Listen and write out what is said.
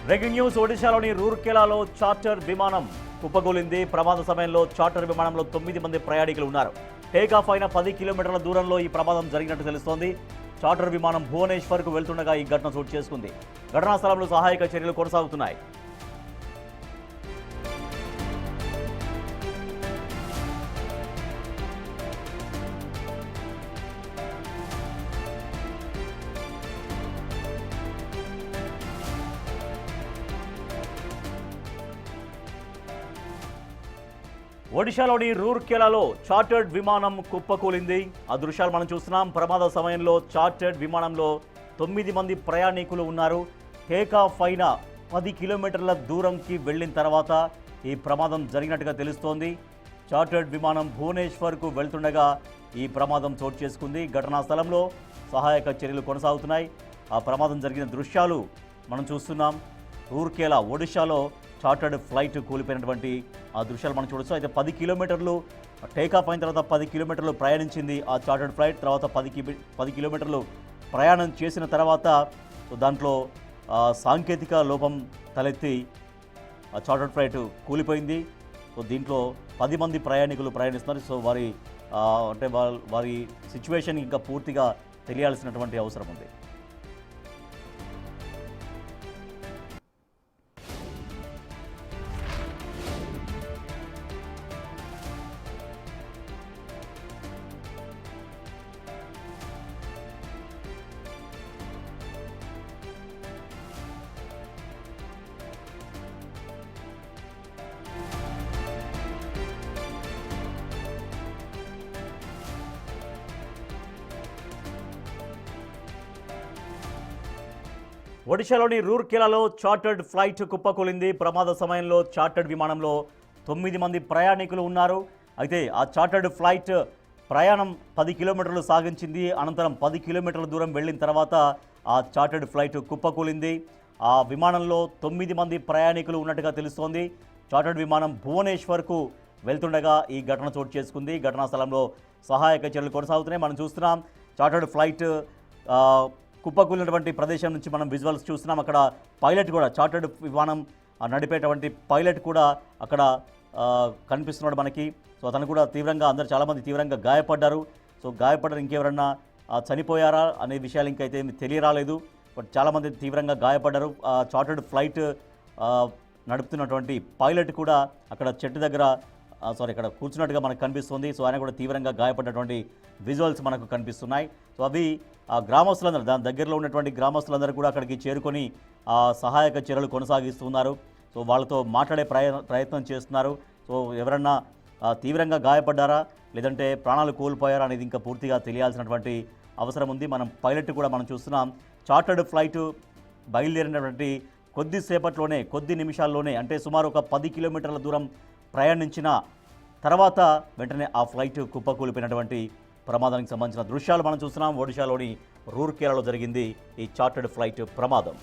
Breaking news ఒడిశాలోని రూర్కెలాలో charter విమానం కుప్పకూలింది. ప్రమాద సమయంలో చార్టర్ విమానంలో 9 మంది ప్రయాణికులు ఉన్నారు. టేకాఫ్ అయిన 10 కిలోమీటర్ల దూరంలో ఈ ప్రమాదం జరిగినట్టు తెలుస్తోంది. చార్టర్ విమానం భువనేశ్వర్కు వెళ్తుండగా ఈ ఘటన చోటు చేసుకుంది. ఘటనా స్థలంలో సహాయక చర్యలు కొనసాగుతున్నాయి. ఒడిశాలోని రూర్కెలాలో చార్టర్డ్ విమానం కుప్పకూలింది. ఆ దృశ్యాలు మనం చూస్తున్నాం. ప్రమాద సమయంలో చార్టర్డ్ విమానంలో 9 మంది ప్రయాణికులు ఉన్నారు. టేకాఫ్ అయిన 10 కిలోమీటర్ల దూరంకి వెళ్ళిన తర్వాత ఈ ప్రమాదం జరిగినట్టుగా తెలుస్తోంది. చార్టర్డ్ విమానం భువనేశ్వర్కు వెళ్తుండగా ఈ ప్రమాదం చోటు చేసుకుంది. ఘటనా స్థలంలో సహాయక చర్యలు కొనసాగుతున్నాయి. ఆ ప్రమాదం జరిగిన దృశ్యాలు మనం చూస్తున్నాం. రూర్కెలా ఒడిశాలో చార్టర్డ్ ఫ్లైట్ కూలిపోయినటువంటి ఆ దృశ్యాలు మనం చూడొచ్చు. అయితే 10 కిలోమీటర్లు టేకాఫ్ అయిన తర్వాత 10 కిలోమీటర్లు ప్రయాణించింది ఆ చార్టర్డ్ ఫ్లైట్. తర్వాత 10 కిలోమీటర్లు ప్రయాణం చేసిన తర్వాత దాంట్లో సాంకేతిక లోపం తలెత్తి ఆ చార్టర్డ్ ఫ్లైట్ కూలిపోయింది. సో దీంట్లో 10 మంది ప్రయాణికులు ప్రయాణిస్తున్నారు. సో వారి సిచ్యువేషన్ ఇంకా పూర్తిగా తెలియాల్సినటువంటి అవసరం ఉంది. ఒడిశాలోని రూర్కెలాలో చార్టర్డ్ ఫ్లైట్ కుప్పకూలింది. ప్రమాద సమయంలో చార్టర్డ్ విమానంలో 9 మంది ప్రయాణికులు ఉన్నారు. అయితే ఆ చార్టర్డ్ ఫ్లైట్ ప్రయాణం 10 కిలోమీటర్లు సాగించింది. అనంతరం 10 కిలోమీటర్ల దూరం వెళ్ళిన తర్వాత ఆ చార్టర్డ్ ఫ్లైట్ కుప్పకూలింది. ఆ విమానంలో 9 మంది ప్రయాణికులు ఉన్నట్టుగా తెలుస్తోంది. చార్టర్డ్ విమానం భువనేశ్వర్కు వెళ్తుండగా ఈ ఘటన చోటు చేసుకుంది. ఘటనా స్థలంలో సహాయక చర్యలు కొనసాగుతున్నాయి. మనం చూస్తున్నాం చార్టర్డ్ ఫ్లైట్ కుప్పకూలినటువంటి ప్రదేశం నుంచి మనం విజువల్స్ చూస్తున్నాం. అక్కడ పైలట్ కూడా చార్టర్డ్ విమానం నడిపేటువంటి పైలట్ కూడా అక్కడ కనిపిస్తున్నాడు మనకి. సో అతను కూడా చాలామంది తీవ్రంగా గాయపడ్డారు. సో గాయపడ్డారు, ఇంకెవరన్నా చనిపోయారా అనే విషయాలు ఇంకైతే తెలియరాలేదు. బట్ చాలామంది తీవ్రంగా గాయపడ్డారు. చార్టర్డ్ ఫ్లైట్ నడుపుతున్నటువంటి పైలట్ కూడా అక్కడ చెట్టు దగ్గర ఇక్కడ కూర్చున్నట్టుగా మనకు కనిపిస్తుంది. సో ఆయన కూడా తీవ్రంగా గాయపడినటువంటి విజువల్స్ మనకు కనిపిస్తున్నాయి. సో అవి గ్రామస్తులందరూ, దాని దగ్గరలో ఉన్నటువంటి గ్రామస్తులందరూ కూడా అక్కడికి చేరుకొని సహాయక చర్యలు కొనసాగిస్తున్నారు. సో వాళ్ళతో మాట్లాడే ప్రయత్నం చేస్తున్నారు. సో ఎవరన్నా తీవ్రంగా గాయపడ్డారా లేదంటే ప్రాణాలు కోల్పోయారా అనేది ఇంకా పూర్తిగా తెలియాల్సినటువంటి అవసరం ఉంది. పైలట్ కూడా మనం చూస్తున్నాం. చార్టర్డ్ ఫ్లైట్ బయలుదేరినటువంటి కొద్ది నిమిషాల్లోనే, అంటే సుమారు ఒక 10 కిలోమీటర్ల దూరం ప్రయాణించిన తర్వాత వెంటనే ఆ ఫ్లైట్ కుప్పకూలిపోయినటువంటి ప్రమాదానికి సంబంధించిన దృశ్యాలు మనం చూస్తున్నాం. ఒడిశాలోని రూర్కెలాలో జరిగింది ఈ చార్టర్డ్ ఫ్లైట్ ప్రమాదం.